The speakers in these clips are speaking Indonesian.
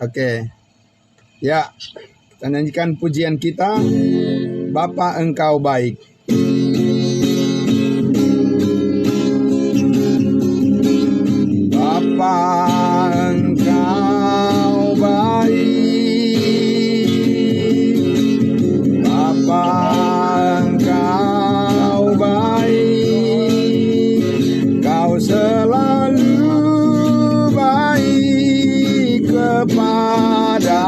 Oke. Ya, kita nyanyikan pujian kita. Bapa Engkau baik. Bapa Engkau baik. Bapa Engkau baik. Kau selalu baik kepadaku.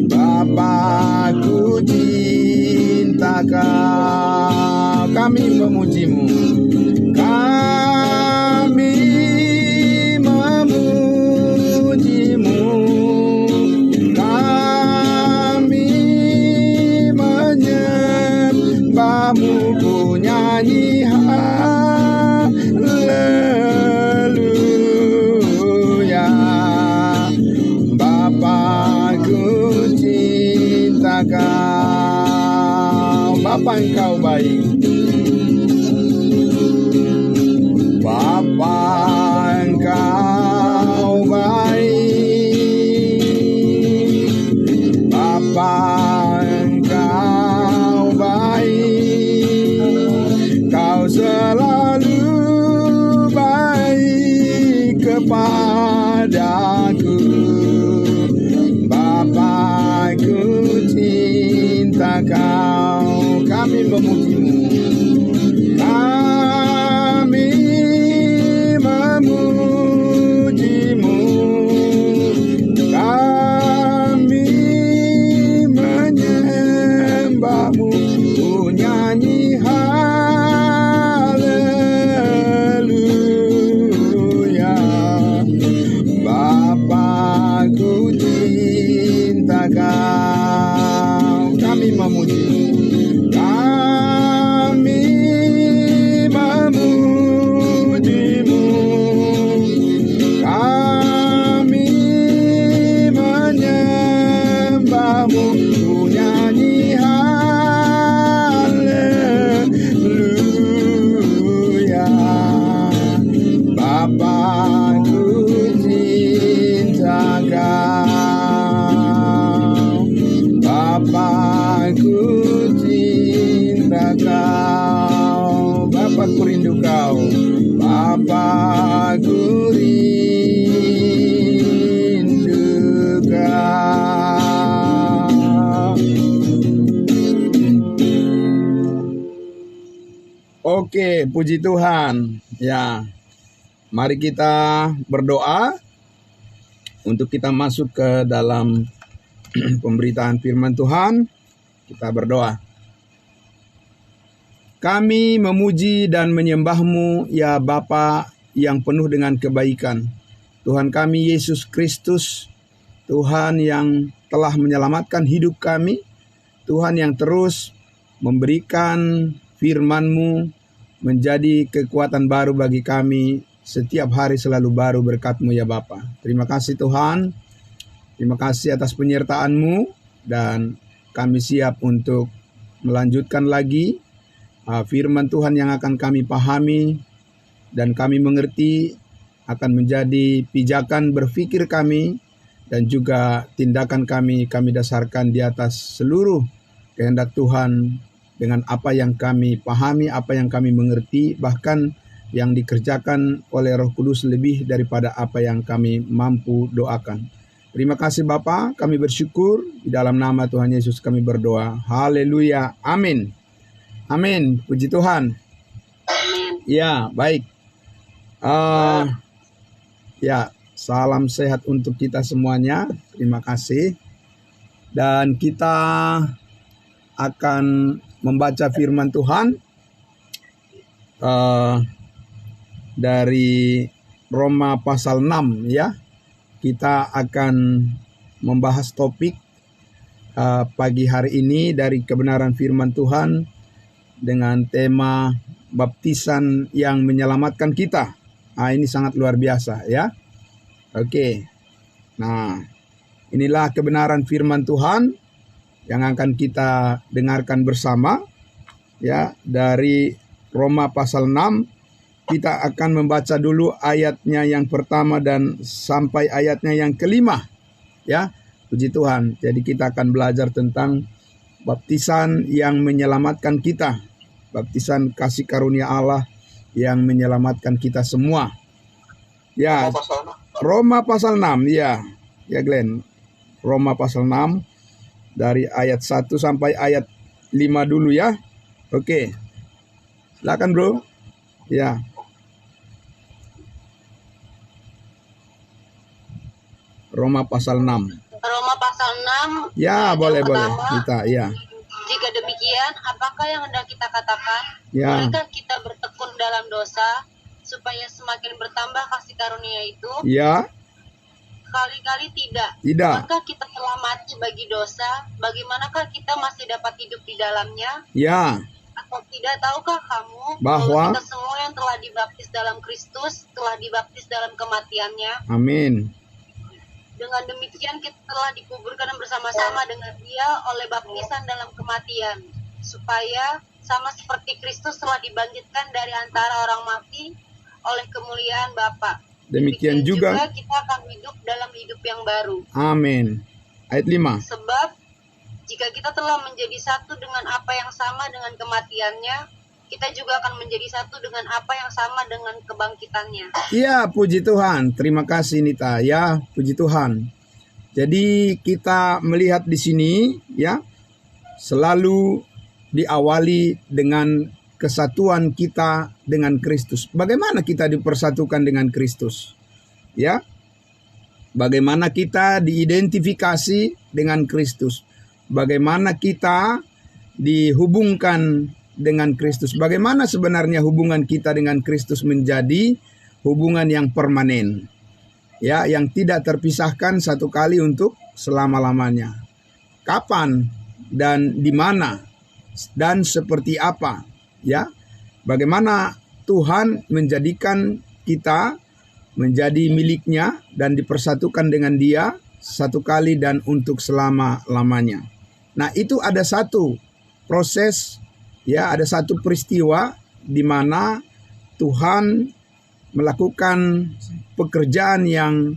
Bapa, ku cinta Kau. Kami memujimu. Kami memujimu. Kami menyembahmu. Ku nyanyi haleluya. Bapa, ku cinta Kau. Bapa Engkau baik. Bapa Engkau baik. Bapa Engkau baik. Kau selalu baik kepadaku. Bapa, ku cinta Kau. Kami memujimu. Kami memujimu. Kami menyembahmu. Ku nyanyi haleluya. Bapa, ku cinta Kau. Kami memujimu. Kami memujimu. Kami menyembahmu. Ku nyanyi haleluya. Bapa, ku cinta Kau. Bapa, ku cinta Kau. Bapa, ku rindu Kau. Bapa, ku rindu Kau. Oke, puji Tuhan. Ya, mari kita berdoa untuk kita masuk ke dalam pemberitaan firman Tuhan. Kita berdoa. Kami memuji dan menyembah-Mu, ya Bapa yang penuh dengan kebaikan. Tuhan kami Yesus Kristus, Tuhan yang telah menyelamatkan hidup kami, Tuhan yang terus memberikan firman-Mu menjadi kekuatan baru bagi kami. Setiap hari selalu baru berkat-Mu ya Bapa. Terima kasih Tuhan. Terima kasih atas penyertaan-Mu, dan kami siap untuk melanjutkan lagi firman Tuhan yang akan kami pahami dan kami mengerti akan menjadi pijakan berpikir kami dan juga tindakan kami dasarkan di atas seluruh kehendak Tuhan dengan apa yang kami pahami, apa yang kami mengerti, bahkan yang dikerjakan oleh Roh Kudus lebih daripada apa yang kami mampu doakan. Terima kasih Bapa, kami bersyukur di dalam nama Tuhan Yesus kami berdoa. Haleluya, amin. Amin, puji Tuhan. Ya, baik. Ya, salam sehat untuk kita semuanya. Terima kasih. Dan kita akan membaca firman Tuhan dari Roma pasal 6 ya. Kita akan membahas topik pagi hari ini dari kebenaran firman Tuhan dengan tema baptisan yang menyelamatkan kita. Ini sangat luar biasa ya. Oke. Nah, inilah kebenaran firman Tuhan yang akan kita dengarkan bersama ya dari Roma pasal 6 kita akan membaca dulu ayatnya yang pertama dan sampai ayatnya yang kelima. Ya, puji Tuhan. Jadi kita akan belajar tentang baptisan yang menyelamatkan kita. Baptisan kasih karunia Allah yang menyelamatkan kita semua. Ya, Roma pasal 6, ya Glenn. Roma pasal 6 dari ayat 1 sampai ayat 5 dulu ya. Oke. Silakan bro. Ya. Roma pasal 6. Roma pasal 6. Ya, boleh. Kita, ya. Jika demikian, apakah yang hendak kita katakan? Ya. Bolehkah kita bertekun dalam dosa supaya semakin bertambah kasih karunia itu? Ya. Kali-kali tidak. Maka kita telah mati bagi dosa, bagaimanakah kita masih dapat hidup di dalamnya? Ya. Atau tidak tahukah kamu bahwa kita semua yang telah dibaptis dalam Kristus telah dibaptis dalam kematiannya? Amin. Dengan demikian kita telah dikuburkan bersama-sama dengan Dia oleh baptisan dalam kematian, supaya sama seperti Kristus telah dibangkitkan dari antara orang mati oleh kemuliaan Bapa. Demikian juga kita akan hidup dalam hidup yang baru. Amin. Ayat 5. Sebab jika kita telah menjadi satu dengan apa yang sama dengan kematiannya, kita juga akan menjadi satu dengan apa yang sama dengan kebangkitannya. Iya, puji Tuhan. Terima kasih Nita. Ya, puji Tuhan. Jadi kita melihat di sini ya, selalu diawali dengan kesatuan kita dengan Kristus. Bagaimana kita dipersatukan dengan Kristus? Ya. Bagaimana kita diidentifikasi dengan Kristus? Bagaimana kita dihubungkan dengan Kristus? Bagaimana sebenarnya hubungan kita dengan Kristus menjadi hubungan yang permanen? Ya, yang tidak terpisahkan satu kali untuk selama-lamanya. Kapan dan di mana dan seperti apa? Ya, bagaimana Tuhan menjadikan kita menjadi miliknya dan dipersatukan dengan Dia satu kali dan untuk selama-lamanya. Nah, itu ada satu proses, ya, ada satu peristiwa di mana Tuhan melakukan pekerjaan yang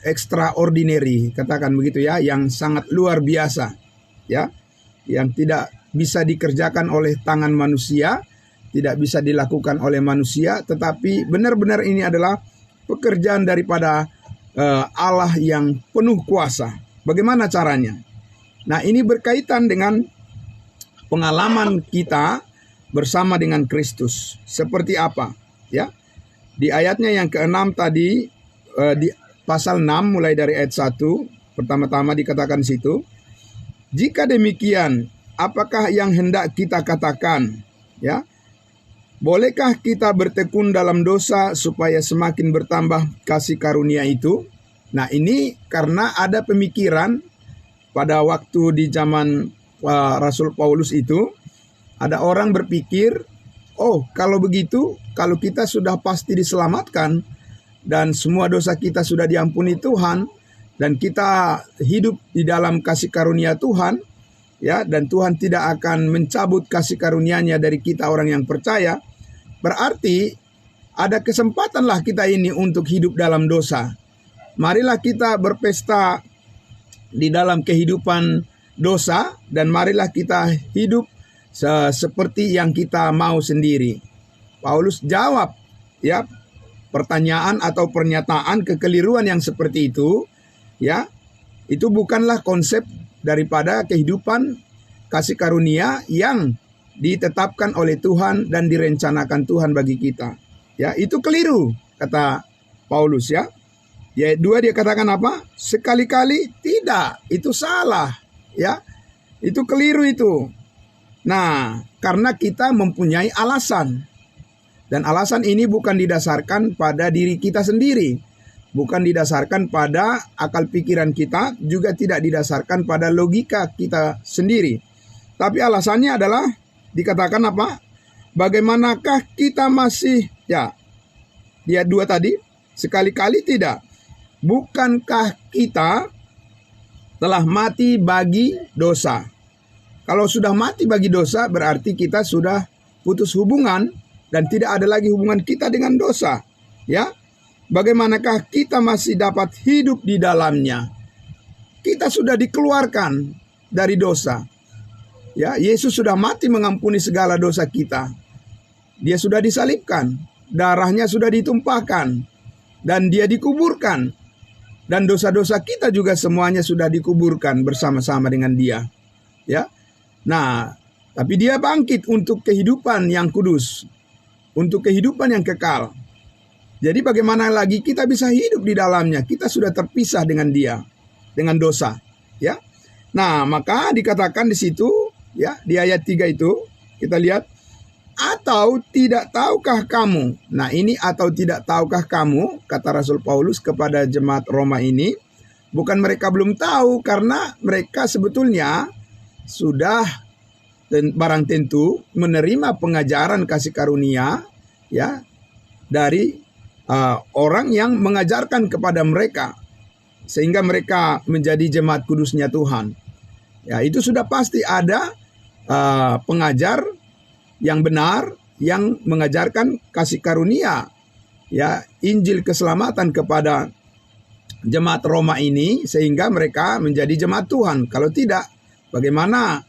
extraordinary, katakan begitu ya, yang sangat luar biasa, ya, yang tidak bisa dikerjakan oleh tangan manusia, tidak bisa dilakukan oleh manusia, tetapi benar-benar ini adalah pekerjaan daripada Allah yang penuh kuasa. Bagaimana caranya? Nah, ini berkaitan dengan pengalaman kita bersama dengan Kristus. Seperti apa? Ya, di ayatnya yang ke-6 tadi, di pasal 6 mulai dari ayat 1, pertama-tama dikatakan situ, jika demikian, apakah yang hendak kita katakan? Ya, bolehkah kita bertekun dalam dosa supaya semakin bertambah kasih karunia itu? Nah, ini karena ada pemikiran pada waktu di zaman Rasul Paulus itu, ada orang berpikir, oh kalau begitu, kalau kita sudah pasti diselamatkan dan semua dosa kita sudah diampuni Tuhan dan kita hidup di dalam kasih karunia Tuhan, ya, dan Tuhan tidak akan mencabut kasih karunia-Nya dari kita orang yang percaya, berarti ada kesempatanlah kita ini untuk hidup dalam dosa. Marilah kita berpesta di dalam kehidupan dosa dan marilah kita hidup seperti yang kita mau sendiri. Paulus jawab ya pertanyaan atau pernyataan kekeliruan yang seperti itu, ya. Itu bukanlah konsep daripada kehidupan kasih karunia yang ditetapkan oleh Tuhan dan direncanakan Tuhan bagi kita. Ya, itu keliru kata Paulus ya. Ya, 2 dia katakan apa? Sekali-kali tidak, itu salah, ya. Itu keliru itu. Nah, karena kita mempunyai alasan. Dan alasan ini bukan didasarkan pada diri kita sendiri, bukan didasarkan pada akal pikiran kita, juga tidak didasarkan pada logika kita sendiri. Tapi alasannya adalah dikatakan apa? Bagaimanakah kita masih, ya, dia 2 tadi, sekali-kali tidak. Bukankah kita telah mati bagi dosa? Kalau sudah mati bagi dosa berarti kita sudah putus hubungan dan tidak ada lagi hubungan kita dengan dosa. Ya, bagaimanakah kita masih dapat hidup di dalamnya? Kita sudah dikeluarkan dari dosa. Ya, Yesus sudah mati mengampuni segala dosa kita. Dia sudah disalibkan, darahnya sudah ditumpahkan, dan dia dikuburkan. Dan dosa-dosa kita juga semuanya sudah dikuburkan bersama-sama dengan dia. Ya. Nah, tapi dia bangkit untuk kehidupan yang kudus, untuk kehidupan yang kekal. Jadi bagaimana lagi kita bisa hidup di dalamnya? Kita sudah terpisah dengan dia, dengan dosa. Ya. Nah, maka dikatakan di situ, ya, di ayat 3 itu, kita lihat, atau tidak tahukah kamu? Nah, ini atau tidak tahukah kamu, kata Rasul Paulus kepada jemaat Roma ini, bukan mereka belum tahu, karena mereka sebetulnya sudah barang tentu menerima pengajaran kasih karunia, ya, dari orang yang mengajarkan kepada mereka, sehingga mereka menjadi jemaat kudusnya Tuhan. Ya, itu sudah pasti ada pengajar yang benar, yang mengajarkan kasih karunia, ya, Injil keselamatan kepada jemaat Roma ini, sehingga mereka menjadi jemaat Tuhan. Kalau tidak, bagaimana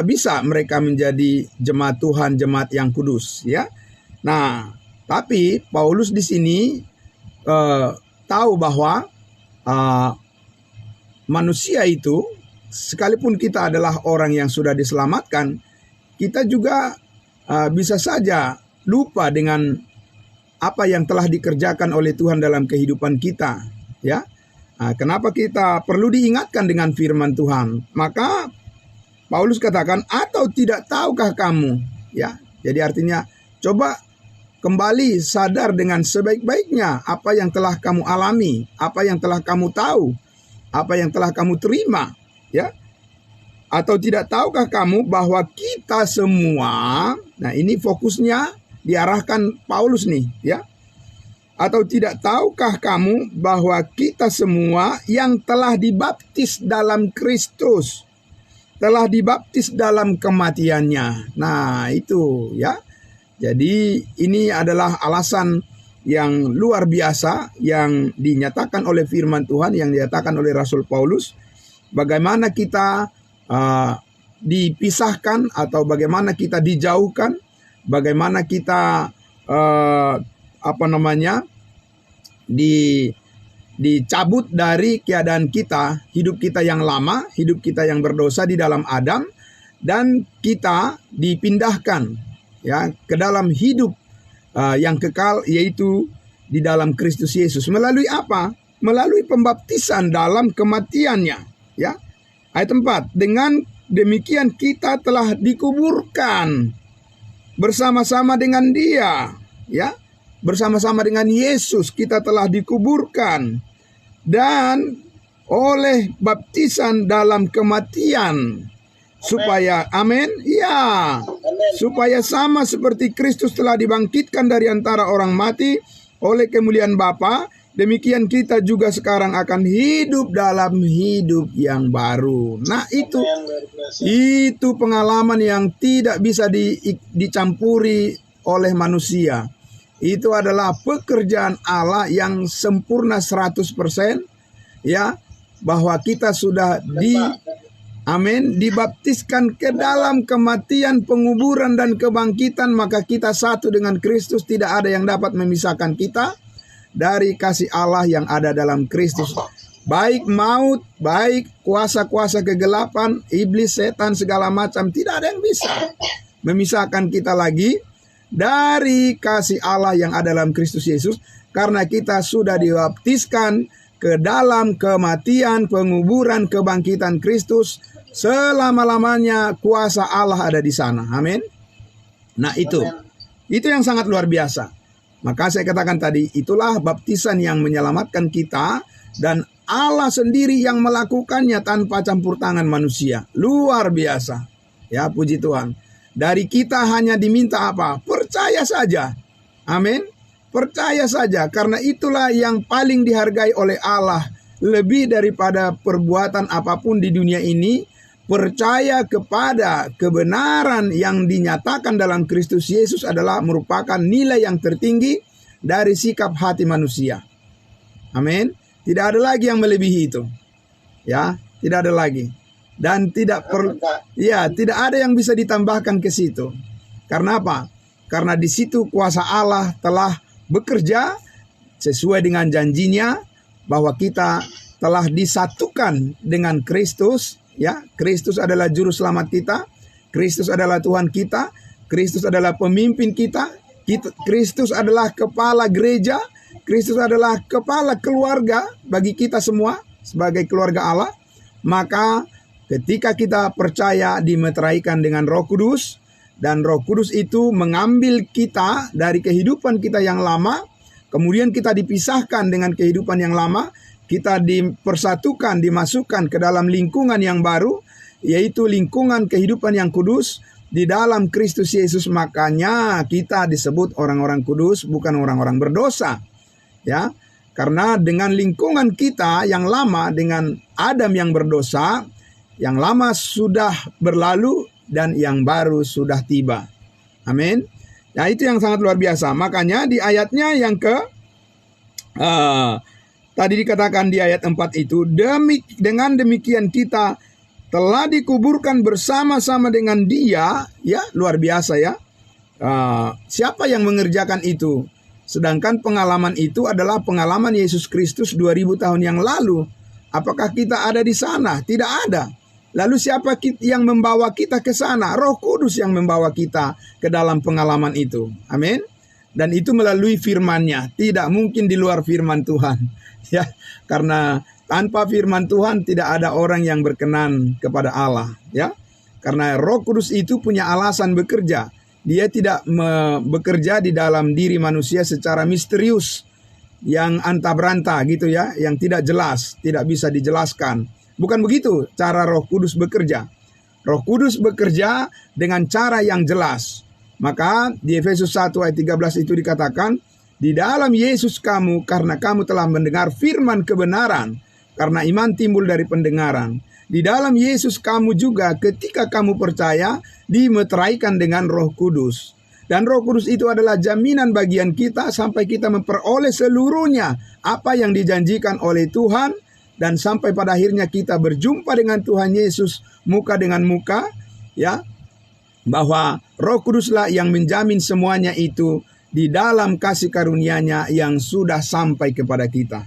bisa mereka menjadi jemaat Tuhan, jemaat yang kudus, ya? Nah, tapi Paulus di sini tahu bahwa manusia itu, sekalipun kita adalah orang yang sudah diselamatkan, kita juga bisa saja lupa dengan apa yang telah dikerjakan oleh Tuhan dalam kehidupan kita, ya. Nah, kenapa kita perlu diingatkan dengan firman Tuhan? Maka Paulus katakan, atau tidak tahukah kamu? Ya, jadi artinya coba kembali sadar dengan sebaik-baiknya apa yang telah kamu alami, apa yang telah kamu tahu, apa yang telah kamu terima, ya. Atau tidak tahukah kamu bahwa kita semua, nah ini fokusnya diarahkan Paulus nih, ya. Atau tidak tahukah kamu bahwa kita semua yang telah dibaptis dalam Kristus, telah dibaptis dalam kematiannya. Nah, itu, ya. Jadi ini adalah alasan yang luar biasa yang dinyatakan oleh firman Tuhan, yang dinyatakan oleh Rasul Paulus, bagaimana kita dipisahkan atau bagaimana kita dijauhkan, bagaimana kita dicabut dari keadaan kita, hidup kita yang lama, hidup kita yang berdosa di dalam Adam, dan kita dipindahkan, ya, ke dalam hidup yang kekal, yaitu di dalam Kristus Yesus. Melalui apa? Melalui pembaptisan dalam kematiannya, ya. Ayat 4, dengan demikian kita telah dikuburkan bersama-sama dengan dia, ya, bersama-sama dengan Yesus kita telah dikuburkan, dan oleh baptisan dalam kematian, supaya, amin, ya, supaya sama seperti Kristus telah dibangkitkan dari antara orang mati oleh kemuliaan Bapa, demikian kita juga sekarang akan hidup dalam hidup yang baru. Nah, itu pengalaman yang tidak bisa dicampuri oleh manusia. Itu adalah pekerjaan Allah yang sempurna 100%, ya, bahwa kita sudah dibaptiskan ke dalam kematian, penguburan, dan kebangkitan, maka kita satu dengan Kristus. Tidak ada yang dapat memisahkan kita dari kasih Allah yang ada dalam Kristus. Baik maut, baik kuasa-kuasa kegelapan, iblis, setan, segala macam, tidak ada yang bisa memisahkan kita lagi dari kasih Allah yang ada dalam Kristus Yesus, karena kita sudah dibaptiskan ke dalam kematian, penguburan, kebangkitan Kristus. Selama-lamanya kuasa Allah ada di sana. Amin. Nah, itu yang sangat luar biasa. Maka saya katakan tadi, itulah baptisan yang menyelamatkan kita, dan Allah sendiri yang melakukannya tanpa campur tangan manusia. Luar biasa. Ya, puji Tuhan. Dari kita hanya diminta apa? Percaya saja. Amin. Percaya saja, karena itulah yang paling dihargai oleh Allah. Lebih daripada perbuatan apapun di dunia ini, percaya kepada kebenaran yang dinyatakan dalam Kristus Yesus adalah merupakan nilai yang tertinggi dari sikap hati manusia. Amin. Tidak ada lagi yang melebihi itu. Ya, tidak ada lagi. Dan tidak ada yang bisa ditambahkan ke situ. Karena apa? Karena di situ kuasa Allah telah bekerja sesuai dengan janjinya bahwa kita telah disatukan dengan Kristus. Ya, Kristus adalah juru selamat kita, Kristus adalah Tuhan kita, Kristus adalah pemimpin kita, Kristus adalah kepala gereja, Kristus adalah kepala keluarga bagi kita semua sebagai keluarga Allah. Maka ketika kita percaya dimeteraikan dengan Roh Kudus, dan Roh Kudus itu mengambil kita dari kehidupan kita yang lama, kemudian kita dipisahkan dengan kehidupan yang lama, kita dipersatukan, dimasukkan ke dalam lingkungan yang baru, yaitu lingkungan kehidupan yang kudus di dalam Kristus Yesus. Makanya kita disebut orang-orang kudus, bukan orang-orang berdosa. Ya, karena dengan lingkungan kita yang lama, dengan Adam yang berdosa, yang lama sudah berlalu dan yang baru sudah tiba. Amin. Ya, itu yang sangat luar biasa. Makanya di ayatnya yang tadi dikatakan di ayat 4 itu, dengan demikian kita telah dikuburkan bersama-sama dengan Dia. Ya, luar biasa ya. Siapa yang mengerjakan itu? Sedangkan pengalaman itu adalah pengalaman Yesus Kristus 2000 tahun yang lalu. Apakah kita ada di sana? Tidak ada. Lalu siapa yang membawa kita ke sana? Roh Kudus yang membawa kita ke dalam pengalaman itu. Amin. Dan itu melalui firman-Nya. Tidak mungkin di luar firman Tuhan. Ya, karena tanpa firman Tuhan tidak ada orang yang berkenan kepada Allah. Ya, karena Roh Kudus itu punya alasan bekerja. Dia tidak bekerja di dalam diri manusia secara misterius, yang anta beranta gitu ya, yang tidak jelas, tidak bisa dijelaskan. Bukan begitu cara Roh Kudus bekerja. Roh Kudus bekerja dengan cara yang jelas. Maka di Efesus 1 ayat 13 itu dikatakan, di dalam Yesus kamu, karena kamu telah mendengar firman kebenaran, karena iman timbul dari pendengaran. Di dalam Yesus kamu juga ketika kamu percaya dimeteraikan dengan Roh Kudus. Dan Roh Kudus itu adalah jaminan bagian kita sampai kita memperoleh seluruhnya apa yang dijanjikan oleh Tuhan, dan sampai pada akhirnya kita berjumpa dengan Tuhan Yesus muka dengan muka, ya, bahwa Roh Kuduslah yang menjamin semuanya itu di dalam kasih karunia-Nya yang sudah sampai kepada kita.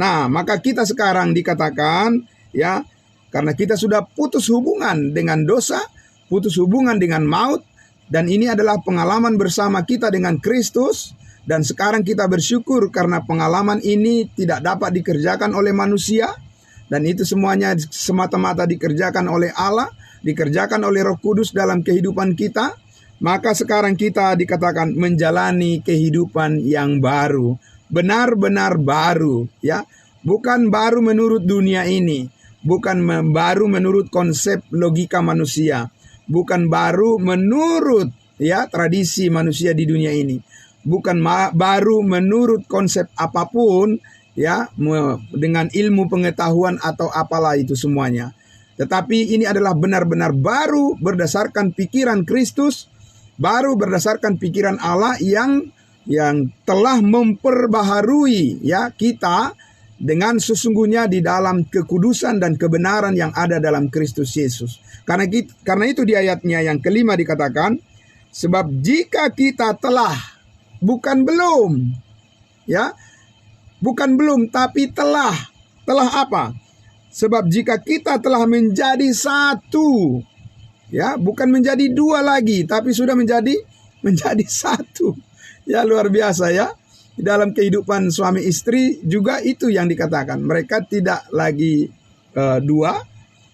Nah, maka kita sekarang dikatakan, ya, karena kita sudah putus hubungan dengan dosa, putus hubungan dengan maut, dan ini adalah pengalaman bersama kita dengan Kristus, dan sekarang kita bersyukur karena pengalaman ini tidak dapat dikerjakan oleh manusia, dan itu semuanya semata-mata dikerjakan oleh Allah, dikerjakan oleh Roh Kudus dalam kehidupan kita. Maka sekarang kita dikatakan menjalani kehidupan yang baru, benar-benar baru, ya, bukan baru menurut dunia ini, bukan baru menurut konsep logika manusia, bukan baru menurut ya tradisi manusia di dunia ini, bukan baru menurut konsep apapun, ya, dengan ilmu pengetahuan atau apalah itu semuanya. Tetapi ini adalah benar-benar baru berdasarkan pikiran Kristus, baru berdasarkan pikiran Allah yang telah memperbaharui ya kita dengan sesungguhnya di dalam kekudusan dan kebenaran yang ada dalam Kristus Yesus. Karena itu di ayatnya yang kelima dikatakan, sebab jika kita telah, bukan belum, ya, bukan belum tapi telah apa? Sebab jika kita telah menjadi satu, ya, bukan menjadi dua lagi, tapi sudah menjadi satu. Ya, luar biasa ya. Di dalam kehidupan suami istri juga itu yang dikatakan. Mereka tidak lagi dua,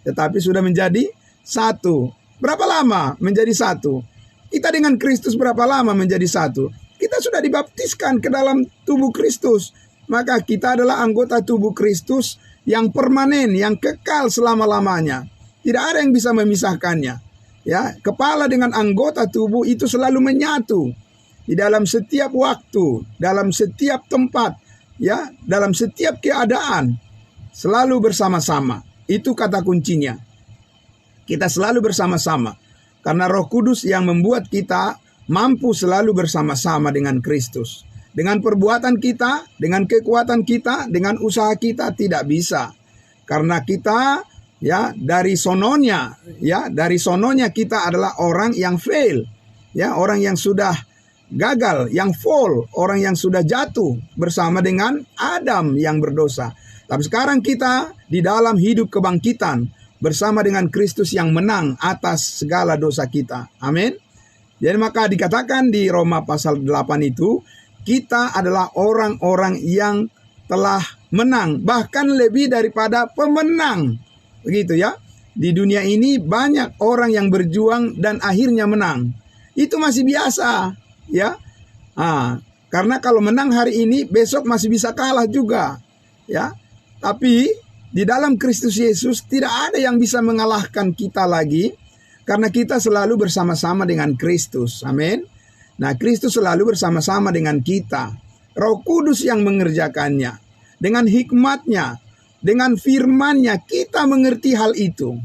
tetapi sudah menjadi satu. Berapa lama menjadi satu? Kita dengan Kristus berapa lama menjadi satu? Kita sudah dibaptiskan ke dalam tubuh Kristus. Maka kita adalah anggota tubuh Kristus yang permanen, yang kekal selama-lamanya. Tidak ada yang bisa memisahkannya. Ya, kepala dengan anggota tubuh itu selalu menyatu di dalam setiap waktu, dalam setiap tempat, ya, dalam setiap keadaan, selalu bersama-sama. Itu kata kuncinya. Kita selalu bersama-sama. Karena Roh Kudus yang membuat kita mampu selalu bersama-sama dengan Kristus. Dengan perbuatan kita, dengan kekuatan kita, dengan usaha kita tidak bisa. Karena kita dari sononya kita adalah orang yang fail. Orang yang sudah gagal, yang fall, orang yang sudah jatuh bersama dengan Adam yang berdosa. Tapi sekarang kita di dalam hidup kebangkitan bersama dengan Kristus yang menang atas segala dosa kita. Amin. Jadi maka dikatakan di Roma pasal 8 itu, kita adalah orang-orang yang telah menang, bahkan lebih daripada pemenang. Begitu ya. Di dunia ini banyak orang yang berjuang dan akhirnya menang. Itu masih biasa, ya. Karena kalau menang hari ini, besok masih bisa kalah juga, ya. Tapi di dalam Kristus Yesus tidak ada yang bisa mengalahkan kita lagi, karena kita selalu bersama-sama dengan Kristus. Amin. Nah, Kristus selalu bersama-sama dengan kita. Roh Kudus yang mengerjakannya. Dengan hikmatnya, dengan firman-Nya kita mengerti hal itu.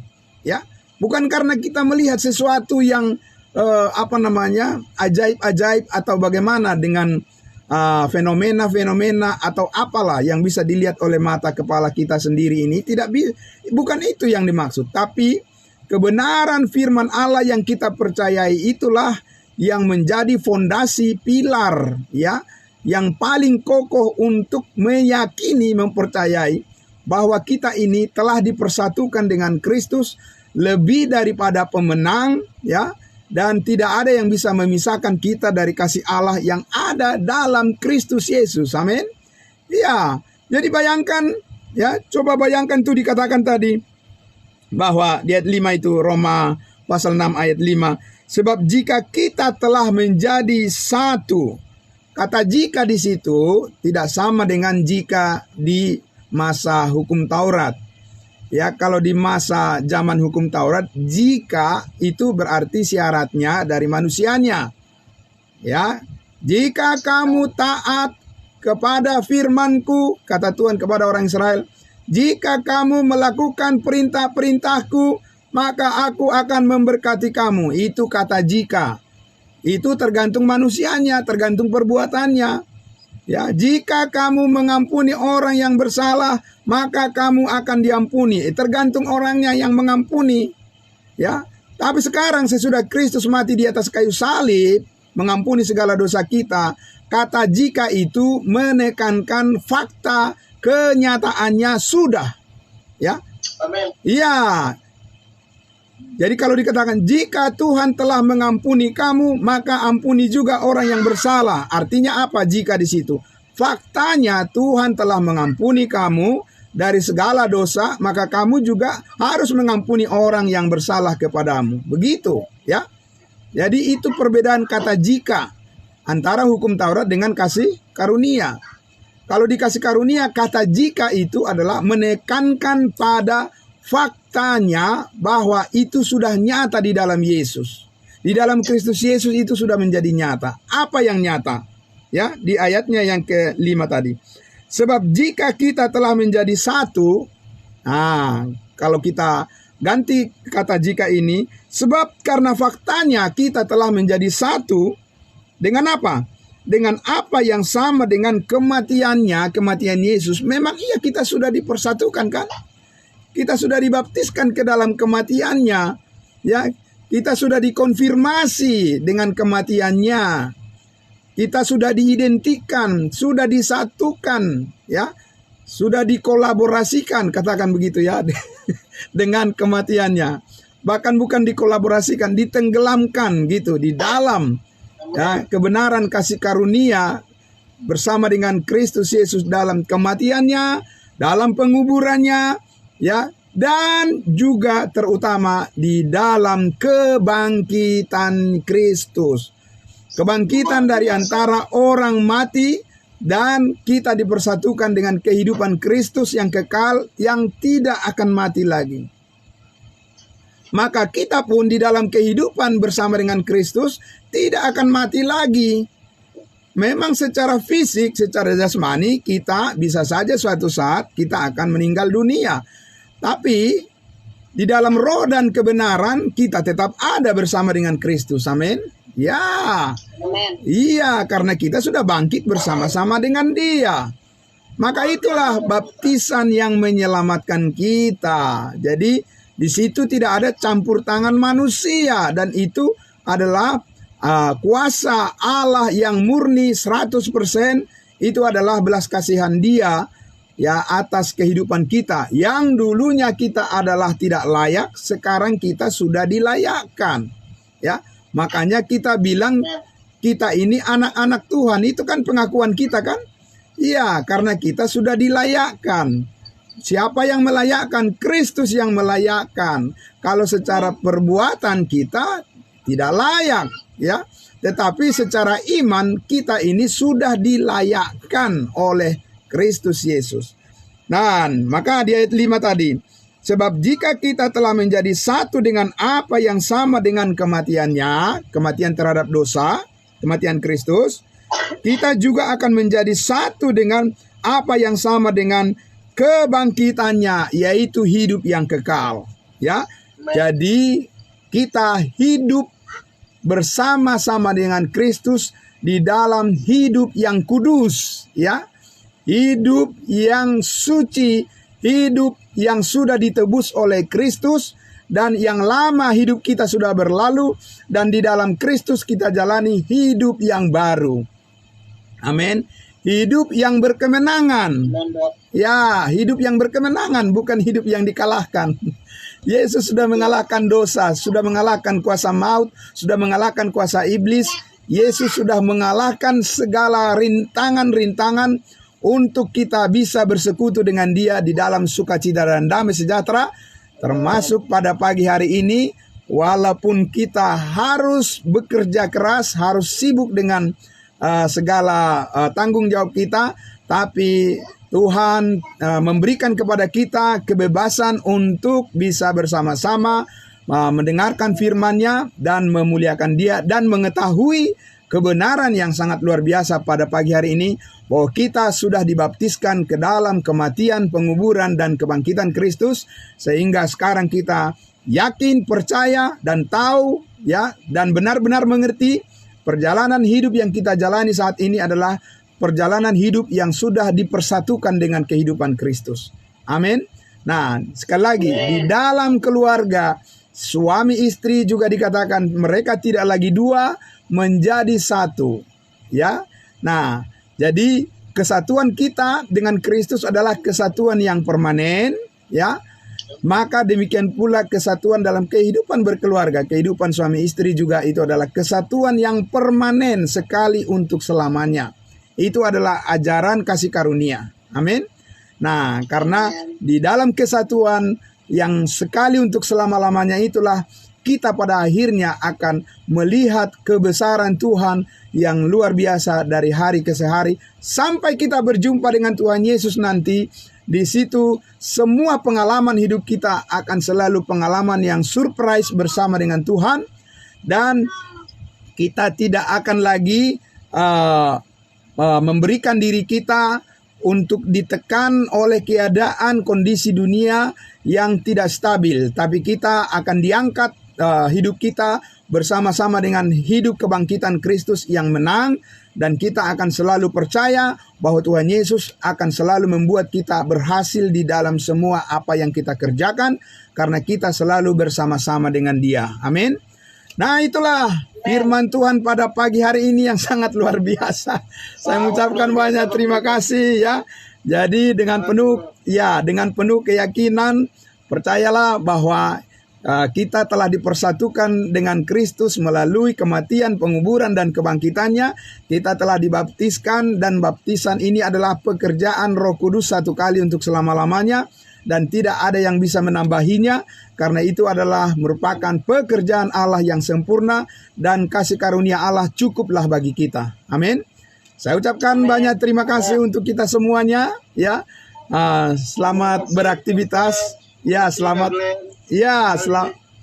Ya, bukan karena kita melihat sesuatu yang ajaib-ajaib atau bagaimana dengan fenomena-fenomena atau apalah yang bisa dilihat oleh mata kepala kita sendiri ini. Bukan itu yang dimaksud. Tapi kebenaran firman Allah yang kita percayai itulah yang menjadi fondasi pilar, ya, yang paling kokoh untuk meyakini, mempercayai bahwa kita ini telah dipersatukan dengan Kristus lebih daripada pemenang, ya, dan tidak ada yang bisa memisahkan kita dari kasih Allah yang ada dalam Kristus Yesus. Amin. Ya, jadi bayangkan, ya, coba bayangkan tuh dikatakan tadi bahwa di ayat 5 itu, Roma pasal 6 ayat 5, sebab jika kita telah menjadi satu. Kata jika di situ tidak sama dengan jika di masa hukum Taurat. Ya, kalau di masa zaman hukum Taurat, jika itu berarti syaratnya dari manusianya. Ya, jika kamu taat kepada firman-Ku, kata Tuhan kepada orang Israel, jika kamu melakukan perintah-perintahku, maka aku akan memberkati kamu. Itu kata jika. Itu tergantung manusianya, tergantung perbuatannya. Ya, jika kamu mengampuni orang yang bersalah, maka kamu akan diampuni. Tergantung orangnya yang mengampuni. Ya, tapi sekarang sesudah Kristus mati di atas kayu salib, mengampuni segala dosa kita, kata jika itu menekankan fakta kenyataannya sudah. Ya. Amin. Iya. Jadi kalau dikatakan jika Tuhan telah mengampuni kamu, maka ampuni juga orang yang bersalah. Artinya apa jika di situ? Faktanya Tuhan telah mengampuni kamu dari segala dosa, maka kamu juga harus mengampuni orang yang bersalah kepadamu. Begitu, ya. Jadi itu perbedaan kata jika antara hukum Taurat dengan kasih karunia. Kalau dikasih karunia, kata jika itu adalah menekankan pada faktanya bahwa itu sudah nyata di dalam Yesus. Di dalam Kristus Yesus itu sudah menjadi nyata. Apa yang nyata? Ya, di ayatnya yang ke-5 tadi. Sebab jika kita telah menjadi satu, kalau kita ganti kata jika ini, sebab karena faktanya kita telah menjadi satu, dengan apa? Dengan apa yang sama dengan kematiannya, kematian Yesus. Memang iya kita sudah dipersatukan kan? Kita sudah dibaptiskan ke dalam kematiannya, ya. Kita sudah dikonfirmasi dengan kematiannya. Kita sudah diidentikan, sudah disatukan, ya. Sudah dikolaborasikan, katakan begitu ya, dengan kematiannya. Bahkan bukan dikolaborasikan, ditenggelamkan gitu di dalam, ya, kebenaran kasih karunia bersama dengan Kristus Yesus dalam kematiannya, dalam penguburannya, ya, dan juga terutama di dalam kebangkitan Kristus. Kebangkitan dari antara orang mati dan kita dipersatukan dengan kehidupan Kristus yang kekal yang tidak akan mati lagi. Maka kita pun di dalam kehidupan bersama dengan Kristus tidak akan mati lagi. Memang secara fisik, secara jasmani kita bisa saja suatu saat kita akan meninggal dunia. Tapi di dalam roh dan kebenaran kita tetap ada bersama dengan Kristus. Amin. Ya. Amin. Iya, karena kita sudah bangkit bersama-sama dengan Dia. Maka itulah baptisan yang menyelamatkan kita. Jadi di situ tidak ada campur tangan manusia, dan itu adalah kuasa Allah yang murni 100%. Itu adalah belas kasihan Dia ya atas kehidupan kita. Yang dulunya kita adalah tidak layak, sekarang kita sudah dilayakkan. Ya, makanya kita bilang kita ini anak-anak Tuhan. Itu kan pengakuan kita kan? Iya, karena kita sudah dilayakkan. Siapa yang melayakkan? Kristus yang melayakkan. Kalau secara perbuatan kita tidak layak, ya. Tetapi secara iman kita ini sudah dilayakkan oleh Kristus Yesus. Dan maka di ayat 5 tadi, sebab jika kita telah menjadi satu dengan apa yang sama dengan kematiannya, kematian terhadap dosa, kematian Kristus, kita juga akan menjadi satu dengan apa yang sama dengan kebangkitannya, yaitu hidup yang kekal. Ya, jadi kita hidup bersama-sama dengan Kristus di dalam hidup yang kudus, ya, hidup yang suci, hidup yang sudah ditebus oleh Kristus, dan yang lama hidup kita sudah berlalu, dan di dalam Kristus kita jalani hidup yang baru. Amin. Hidup yang berkemenangan. Ya, hidup yang berkemenangan, bukan hidup yang dikalahkan. Yesus sudah mengalahkan dosa, sudah mengalahkan kuasa maut, sudah mengalahkan kuasa iblis. Yesus sudah mengalahkan segala rintangan-rintangan untuk kita bisa bersekutu dengan Dia di dalam sukacita dan damai sejahtera. Termasuk pada pagi hari ini, walaupun kita harus bekerja keras, harus sibuk dengan segala tanggung jawab kita, tapi Tuhan memberikan kepada kita kebebasan untuk bisa bersama-sama mendengarkan firman-Nya dan memuliakan Dia, dan mengetahui kebenaran yang sangat luar biasa pada pagi hari ini, bahwa kita sudah dibaptiskan ke dalam kematian, penguburan, dan kebangkitan Kristus, sehingga sekarang kita yakin, percaya, dan tahu, ya, dan benar-benar mengerti perjalanan hidup yang kita jalani saat ini adalah perjalanan hidup yang sudah dipersatukan dengan kehidupan Kristus. Amin. Nah, sekali lagi, di dalam keluarga, suami istri juga dikatakan mereka tidak lagi dua, menjadi satu. Ya. Nah, jadi kesatuan kita dengan Kristus adalah kesatuan yang permanen, ya. Maka demikian pula kesatuan dalam kehidupan berkeluarga, kehidupan suami istri juga itu adalah kesatuan yang permanen sekali untuk selamanya. Itu adalah ajaran kasih karunia. Amin. Nah, karena di dalam kesatuan yang sekali untuk selama-lamanya itulah kita pada akhirnya akan melihat kebesaran Tuhan yang luar biasa dari hari ke hari sampai kita berjumpa dengan Tuhan Yesus nanti. Di situ semua pengalaman hidup kita akan selalu pengalaman yang surprise bersama dengan Tuhan, dan kita tidak akan lagi memberikan diri kita untuk ditekan oleh keadaan kondisi dunia yang tidak stabil, tapi kita akan diangkat hidup kita bersama-sama dengan hidup kebangkitan Kristus yang menang, dan kita akan selalu percaya bahwa Tuhan Yesus akan selalu membuat kita berhasil di dalam semua apa yang kita kerjakan, karena kita selalu bersama-sama dengan Dia. Amin. Nah, itulah firman Tuhan pada pagi hari ini yang sangat luar biasa. Saya mengucapkan banyak terima kasih, ya. Jadi dengan penuh keyakinan, percayalah bahwa kita telah dipersatukan dengan Kristus melalui kematian, penguburan, dan kebangkitannya. Kita telah dibaptiskan, dan baptisan ini adalah pekerjaan Roh Kudus satu kali untuk selama-lamanya, dan tidak ada yang bisa menambahinya, karena itu adalah merupakan pekerjaan Allah yang sempurna, dan kasih karunia Allah cukuplah bagi kita. Amin. Saya ucapkan banyak terima kasih untuk kita semuanya, ya. Selamat beraktivitas, ya. Selamat. Ya,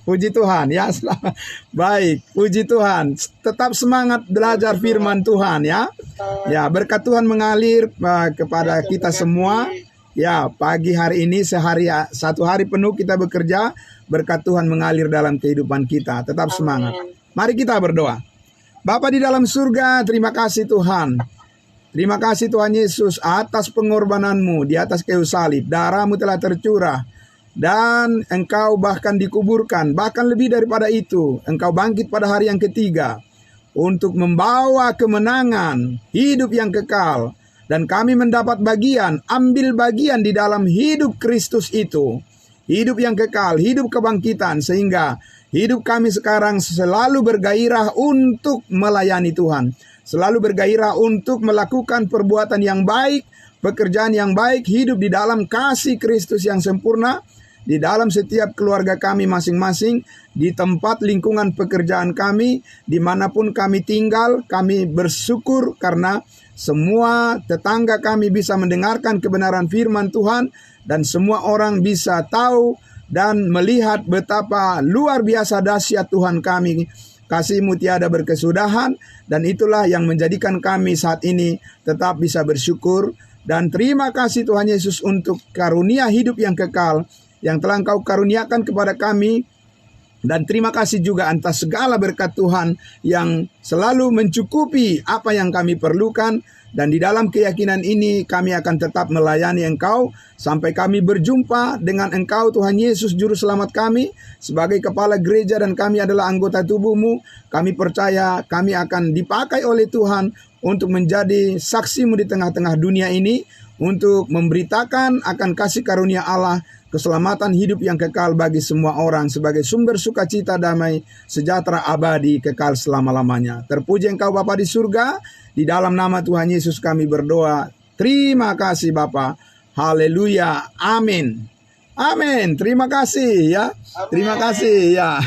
puji Tuhan, ya. Baik, puji Tuhan. Tetap semangat belajar firman Tuhan, ya. Ya, berkat Tuhan mengalir kepada kita semua. Ya, pagi hari ini satu hari penuh kita bekerja, berkat Tuhan mengalir dalam kehidupan kita. Tetap semangat. Mari kita berdoa. Bapa di dalam surga, terima kasih Tuhan. Terima kasih Tuhan Yesus atas pengorbananmu di atas kayu salib. Darahmu telah tercurah. Dan engkau bahkan dikuburkan. Bahkan lebih daripada itu, engkau bangkit pada hari yang ketiga. Untuk membawa kemenangan, hidup yang kekal. Dan kami mendapat bagian, ambil bagian di dalam hidup Kristus itu. Hidup yang kekal, hidup kebangkitan. Sehingga hidup kami sekarang selalu bergairah untuk melayani Tuhan. Selalu bergairah untuk melakukan perbuatan yang baik, pekerjaan yang baik, hidup di dalam kasih Kristus yang sempurna, di dalam setiap keluarga kami masing-masing, di tempat lingkungan pekerjaan kami, dimanapun kami tinggal, kami bersyukur karena semua tetangga kami bisa mendengarkan kebenaran firman Tuhan, dan semua orang bisa tahu dan melihat betapa luar biasa dahsyat Tuhan kami. Kasih-Mu tiada berkesudahan, dan itulah yang menjadikan kami saat ini tetap bisa bersyukur. Dan terima kasih Tuhan Yesus untuk karunia hidup yang kekal yang telah Engkau karuniakan kepada kami. Dan terima kasih juga atas segala berkat Tuhan yang selalu mencukupi apa yang kami perlukan. Dan di dalam keyakinan ini kami akan tetap melayani Engkau sampai kami berjumpa dengan Engkau Tuhan Yesus Juru Selamat kami sebagai kepala gereja, dan kami adalah anggota tubuh-Mu. Kami percaya kami akan dipakai oleh Tuhan untuk menjadi saksi-Mu di tengah-tengah dunia ini, untuk memberitakan akan kasih karunia Allah, keselamatan hidup yang kekal bagi semua orang sebagai sumber sukacita, damai, sejahtera abadi kekal selama-lamanya. Terpuji Engkau Bapa di surga. Di dalam nama Tuhan Yesus kami berdoa. Terima kasih Bapa. Haleluya. Amin. Amin. Terima kasih ya. Terima kasih ya.